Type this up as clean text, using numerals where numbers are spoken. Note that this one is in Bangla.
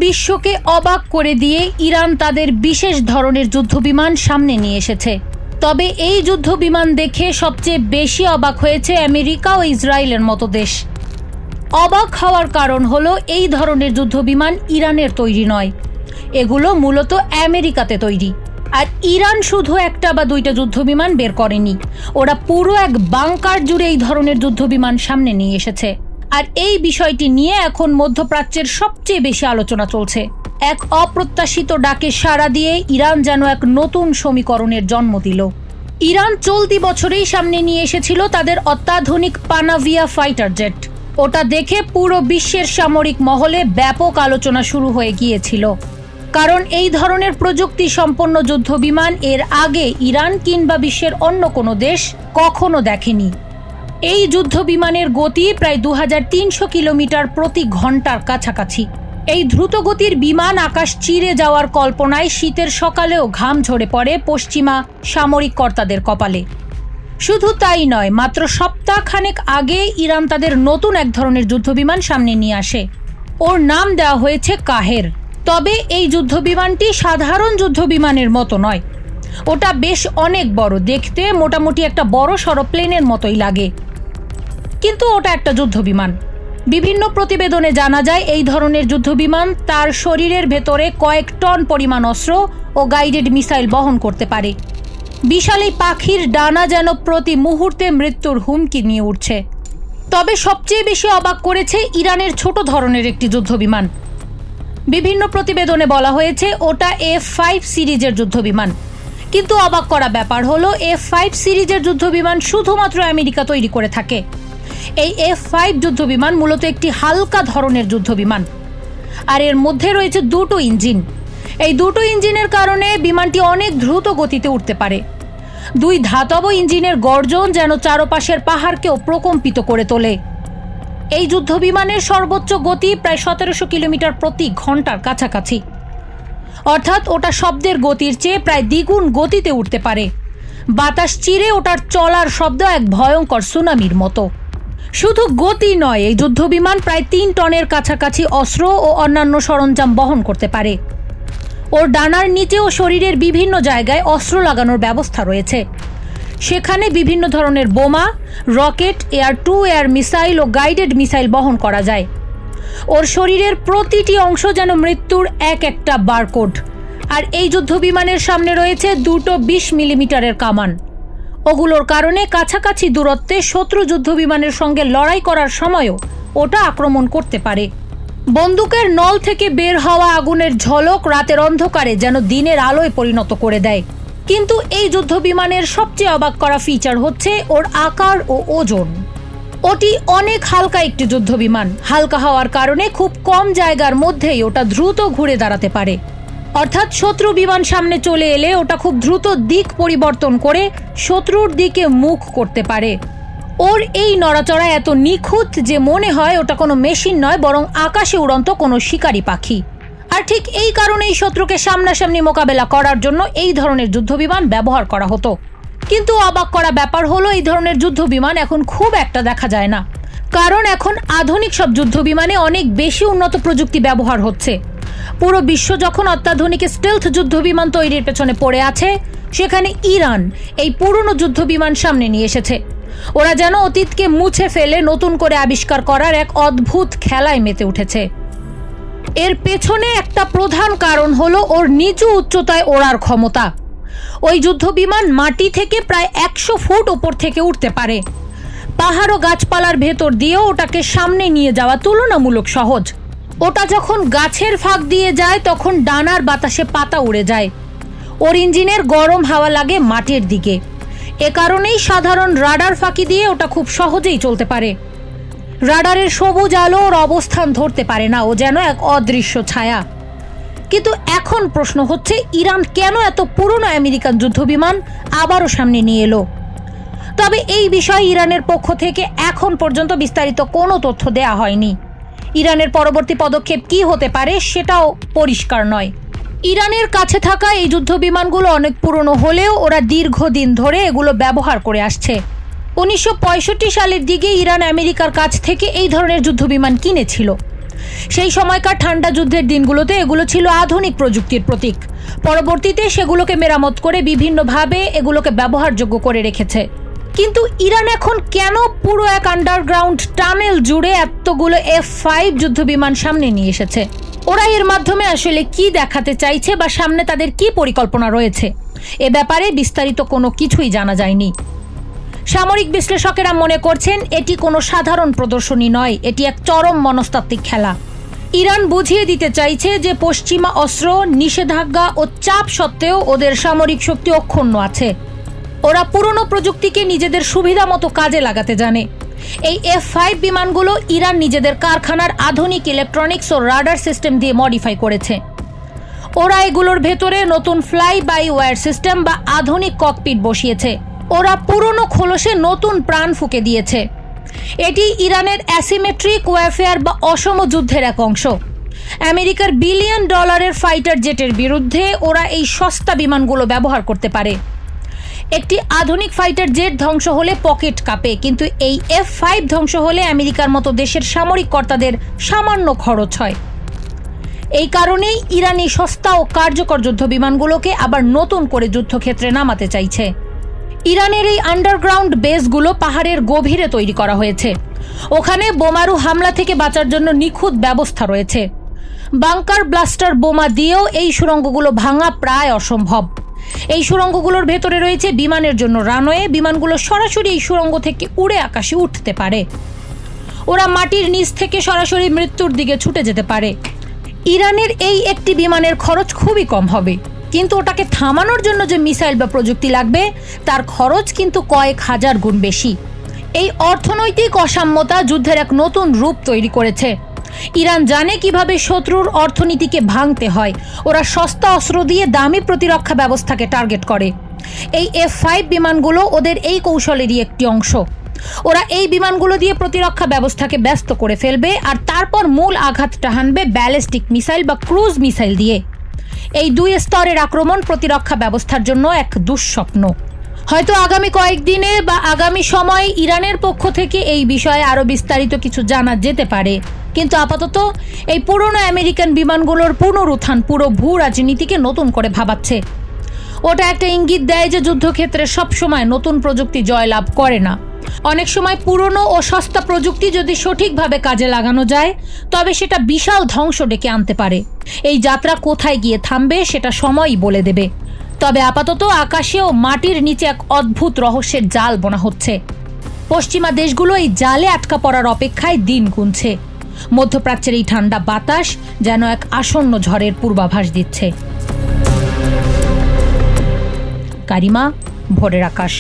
বিশ্বকে অবাক করে দিয়ে ইরান তাদের বিশেষ ধরনের যুদ্ধবিমান সামনে নিয়ে এসেছে। তবে এই যুদ্ধবিমান দেখে সবচেয়ে বেশি অবাক হয়েছে আমেরিকা ও ইসরায়েলের মতো দেশ। অবাক হওয়ার কারণ হলো এই ধরনের যুদ্ধবিমান ইরানের তৈরি নয়, এগুলো মূলত আমেরিকাতে তৈরি। আর ইরান শুধু একটা বা দুইটা যুদ্ধবিমান বের করেনি, ওরা পুরো এক বাংকার জুড়ে এই ধরনের যুদ্ধবিমান সামনে নিয়ে এসেছে। আর এই বিষয়টি নিয়ে এখন মধ্যপ্রাচ্যের সবচেয়ে বেশি আলোচনা চলছে। এক অপ্রত্যাশিত ডাকে সাড়া দিয়ে ইরান যেন এক নতুন সমীকরণের জন্ম দিল। ইরান চলতি বছরেই সামনে নিয়ে এসেছিল তাদের অত্যাধুনিক পানাভিয়া ফাইটার জেট। ওটা দেখে পুরো বিশ্বের সামরিক মহলে ব্যাপক আলোচনা শুরু হয়ে গিয়েছিল, কারণ এই ধরনের প্রযুক্তি সম্পন্ন যুদ্ধবিমান এর আগে ইরান কিংবা বিশ্বের অন্য কোনো দেশ কখনো দেখেনি। এই যুদ্ধবিমানের গতি প্রায় 2300 কিলোমিটার প্রতি ঘন্টার কাছাকাছি। এই দ্রুতগতির বিমান আকাশ চিরে যাওয়ার কল্পনায় শীতের সকালেও ঘাম ঝরে পড়ে পশ্চিমা সামরিক কর্তাদের কপালে। শুধু তাই নয়, মাত্র সপ্তাহখানেক আগে ইরান তাদের নতুন এক ধরনের যুদ্ধবিমান সামনে নিয়ে আসে। ওর নাম দেওয়া হয়েছে কাহের। তবে এই যুদ্ধবিমানটি সাধারণ যুদ্ধবিমানের মতো নয়, ওটা বেশ অনেক বড়, দেখতে মোটামুটি একটা বড় সড়ো প্লেনের মতোই লাগে, কিন্তু ওটা একটা যুদ্ধবিমান। বিভিন্ন প্রতিবেদনে জানা যায় এই ধরনের যুদ্ধবিমান তার শরীরের ভেতরে কয়েক টন পরিমাণ অস্ত্র ও গাইডেড মিসাইল বহন করতে পারে। বিশাল এই পাখির ডানা যেন প্রতি মুহূর্তে মৃত্যুর হুমকি নিয়ে উঠছে। তবে সবচেয়ে বেশি অবাক করেছে ইরানের ছোট ধরনের একটি যুদ্ধবিমান। বিভিন্ন প্রতিবেদনে বলা হয়েছে ওটা F-5 সিরিজের যুদ্ধবিমান, কিন্তু অবাক করা ব্যাপার হলো F-5 সিরিজের যুদ্ধবিমান শুধুমাত্র আমেরিকা তৈরি করে থাকে। এই F-5 যুদ্ধবিমান মূলত একটি হালকা ধরনের যুদ্ধবিমান, আর এর মধ্যে রয়েছে দুটো ইঞ্জিন। এই দুটো ইঞ্জিনের কারণে বিমানটি অনেক দ্রুত গতিতে উঠতে পারে। দুই ধাতব ইঞ্জিনের গর্জন যেন চারপাশের পাহাড়কেও প্রকম্পিত করে তোলে। এই যুদ্ধবিমানের সর্বোচ্চ গতি প্রায় 1700 কিলোমিটার প্রতি ঘন্টার কাছাকাছি, অর্থাৎ ওটা শব্দের গতির চেয়ে প্রায় দ্বিগুণ গতিতে উঠতে পারে। বাতাস চিরে ওটার চলার শব্দ এক ভয়ঙ্কর সুনামির মতো। শুধু গতি নয়, এই যুদ্ধবিমান প্রায় 3 টনের কাছাকাছি অস্ত্র ও অন্যান্য সরঞ্জাম বহন করতে পারে। ওর ডানার নিচে ও শরীরের বিভিন্ন জায়গায় অস্ত্র লাগানোর ব্যবস্থা রয়েছে। সেখানে বিভিন্ন ধরনের বোমা, rocket, air to air missile ও গাইডেড মিসাইল বহন করা যায়। ওর শরীরের প্রতিটি অংশ যেন মৃত্যুর এক একটা বারকোড। আর এই যুদ্ধবিমানের সামনে রয়েছে দুটো 20 মিলিমিটারের কামান। ওগুলোর কারণে কাছাকাছি দূরত্বে শত্রু যুদ্ধবিমানের সঙ্গে লড়াই করার সময়ও ওটা আক্রমণ করতে পারে। বন্দুকের নল থেকে বের হওয়া আগুনের ঝলক রাতের অন্ধকারে যেন দিনের আলোয় পরিণত করে দেয়। কিন্তু এই যুদ্ধবিমানের সবচেয়ে অবাক করা ফিচার হচ্ছে ওর আকার ও ওজন। ওটি অনেক হালকা একটি যুদ্ধবিমান। হালকা হওয়ার কারণে খুব কম জায়গার মধ্যেই ওটা দ্রুত ঘুরে দাঁড়াতে পারে, অর্থাৎ শত্রু বিমান সামনে চলে এলে ওটা খুব দ্রুত দিক পরিবর্তন করে শত্রুর দিকে মুখ করতে পারে। ওর এই নড়াচড়া এত নিখুঁত যে মনে হয় ওটা কোনো মেশিন নয়, বরং আকাশে উড়ন্ত কোনো শিকারী পাখি। আর ঠিক এই কারণেই শত্রুকে সামনাসামনি মোকাবেলা করার জন্য এই ধরনের যুদ্ধবিমান ব্যবহার করা হতো। কিন্তু অবাক করা ব্যাপার হলো এই ধরনের যুদ্ধবিমান এখন খুব একটা দেখা যায় না, কারণ এখন আধুনিক সব যুদ্ধবিমানে অনেক বেশি উন্নত প্রযুক্তি ব্যবহার হচ্ছে। পুরো বিশ্ব যখন অত্যাধুনিক স্টেলথ যুদ্ধবিমান তৈরির পেছনে পড়ে আছে, সেখানে ইরান এই পুরনো যুদ্ধবিমান সামনে নিয়ে এসেছে। ওরা যেন অতীতকে মুছে ফেলে নতুন করে আবিষ্কার করার এক অদ্ভুত খেলায় মেতে উঠেছে। এর পেছনে একটা প্রধান কারণ হলো ওর নিচু উচ্চতায় ওড়ার ক্ষমতা। ওই যুদ্ধবিমান মাটি থেকে প্রায় 100 ফুট উপর থেকে উঠতে পারে। পাহাড় ও গাছপালার ভেতর দিয়েও ওটাকে সামনে নিয়ে যাওয়া তুলনামূলক সহজ। ওটা যখন গাছের ফাঁক দিয়ে যায় তখন ডানার বাতাসে পাতা উড়ে যায়। ওর ইঞ্জিনের গরম হাওয়া লাগে মাটির দিকে। এ কারণেই সাধারণ রাডার ফাঁকি দিয়ে ওটা খুব সহজেই চলতে পারে। রাডারের সবুজ আলো ওর অবস্থান ধরতে পারে না, ও যেন এক অদৃশ্য ছায়া। কিন্তু এখন প্রশ্ন হচ্ছে, ইরান কেন এত পুরনো আমেরিকান যুদ্ধবিমান আবারও সামনে নিয়ে এলো? তবে এই বিষয়ে ইরানের পক্ষ থেকে এখন পর্যন্ত বিস্তারিত কোনো তথ্য দেয়া হয়নি। ইরানের পরবর্তী পদক্ষেপ কি হতে পারে সেটাও পরিষ্কার নয়। ইরানের কাছে থাকা এই যুদ্ধবিমানগুলো অনেক পুরনো হলেও ওরা দীর্ঘদিন ধরে এগুলো ব্যবহার করে আসছে। 1965 সালের দিকে ইরান আমেরিকার কাছ থেকে এই ধরনের যুদ্ধবিমান কিনেছিল। সেই সময়কার ঠান্ডা যুদ্ধের দিনগুলোতে এগুলো ছিল আধুনিক প্রযুক্তির প্রতীক। পরবর্তীতে সেগুলোকে মেরামত করে বিভিন্নভাবে এগুলোকে ব্যবহারযোগ্য করে রেখেছে। কিন্তু ইরান এখন কেন পুরো এক আন্ডারগ্রাউন্ড টানেল জুড়ে এতগুলো F-5 যুদ্ধবিমান সামনে নিয়ে এসেছে? ওরা এর মাধ্যমে আসলে কি দেখাতে চাইছে বা সামনে তাদের কি পরিকল্পনা রয়েছে, এ ব্যাপারে বিস্তারিত কোনো কিছুই জানা যায়নি। সামরিক বিশ্লেষকেরা মনে করছেন এটি কোনো সাধারণ প্রদর্শনী নয়, এটি এক চরম মনস্তাত্ত্বিক খেলা। ইরান বুঝিয়ে দিতে চাইছে যে পশ্চিমা অস্ত্র, নিষেধাজ্ঞা ও চাপ সত্ত্বেও ওদের সামরিক শক্তি অক্ষুণ্ণ আছে। ওরা পুরনো প্রযুক্তিকে নিজেদের সুবিধা মতো কাজে লাগাতে জানে। এই F-5 বিমানগুলো ইরান নিজেদের কারখানার আধুনিক ইলেকট্রনিক্স ও রাডার সিস্টেম দিয়ে মডিফাই করেছে। ওরা এগুলোর ভেতরে নতুন ফ্লাই বাই ওয়্যার সিস্টেম বা আধুনিক ককপিট বসিয়েছে। ওরা পুরনো খোলসে নতুন প্রাণ ফুঁকে দিয়েছে। এটি ইরানের অ্যাসিমেট্রিক ওয়ারফেয়ার বা অসম যুদ্ধের এক অংশ। আমেরিকার $1 বিলিয়ন ফাইটার জেটের বিরুদ্ধে ওরা এই সস্তা বিমানগুলো ব্যবহার করতে পারে। একটি আধুনিক ফাইটার জেট ধ্বংস হলে পকেট কাঁপে, কিন্তু এই F-5 ধ্বংস হলে আমেরিকার মতো দেশের সামরিক কর্তাদের সামান্য খরচ হয়। এই কারণেই ইরান এই সস্তা ও কার্যকর যুদ্ধ বিমানগুলোকে আবার নতুন করে যুদ্ধক্ষেত্রে নামাতে চাইছে। ইরানের এই আন্ডারগ্রাউন্ড বেসগুলো পাহাড়ের গভীরে তৈরি করা হয়েছে। ওখানে বোমারু হামলা থেকে বাঁচার জন্য নিখুঁত ব্যবস্থা রয়েছে। বাংকার ব্লাস্টার বোমা দিয়েও এই সুড়ঙ্গগুলো ভাঙা প্রায় অসম্ভব। এই সুড়ঙ্গগুলোর ভেতরে রয়েছে বিমানের জন্য রানওয়ে। বিমানগুলো সরাসরি এই সুড়ঙ্গ থেকে উড়ে আকাশে উঠতে পারে। ওরা মাটির নিচ থেকে সরাসরি মৃত্যুর দিকে ছুটে যেতে পারে। ইরানের এই একটি বিমানের খরচ খুবই কম হবে, কিন্তু ওটাকে থামানোর জন্য যে মিসাইল বা প্রযুক্তি লাগবে তার খরচ কিন্তু কয়েক হাজার গুণ বেশি। এই অর্থনৈতিক অসাম্যতা যুদ্ধের এক নতুন রূপ তৈরি করেছে। ইরান জানে কিভাবে শত্রুর অর্থনীতিকে ভাঙতে হয়। ওরা সস্তা অস্ত্র দিয়ে দামি প্রতিরক্ষা ব্যবস্থাকে টার্গেট করে। এই F-5 বিমানগুলো ওদের এই কৌশলেরই একটি অংশ। ওরা এই বিমানগুলো দিয়ে প্রতিরক্ষা ব্যবস্থাকে ব্যস্ত করে ফেলবে, আর তারপর মূল আঘাতটা হানবে ব্যালিস্টিক মিসাইল বা ক্রুজ মিসাইল দিয়ে। এই 2 স্তরের আক্রমণ প্রতিরক্ষা ব্যবস্থার জন্য এক দুঃস্বপ্ন। হয়তো আগামী কয়েকদিনে বা আগামী সময়ে ইরানের পক্ষ থেকে এই বিষয়ে আরও বিস্তারিত কিছু জানা যেতে পারে, কিন্তু আপাতত এই পুরনো আমেরিকান বিমানগুলোর পুনরুত্থান পুরো ভূ রাজনীতিকে নতুন করে ভাবাচ্ছে। ওটা একটা ইঙ্গিত দেয় যে যুদ্ধক্ষেত্রে সবসময় নতুন প্রযুক্তি জয়লাভ করে না। অনেক সময় পুরনো ও সস্তা প্রযুক্তি যদি সঠিকভাবে কাজে লাগানো যায় তবে সেটা বিশাল ধ্বংস ডেকে আনতে পারে। এই যাত্রা কোথায় গিয়ে থামবে সেটা সময়ই বলে দেবে। তবে আপাতত আকাশে ও মাটির নিচে এক অদ্ভুত রহস্যের জাল বোনা হচ্ছে। পশ্চিমা দেশগুলো এই জালে আটকা পড়ার অপেক্ষায় দিন গুনছে। মধ্যপ্রাচ্যের এই ঠান্ডা বাতাস যেন এক আসন্ন ঝড়ের পূর্বাভাস দিচ্ছে। কারিমা, ভোরের আকাশ।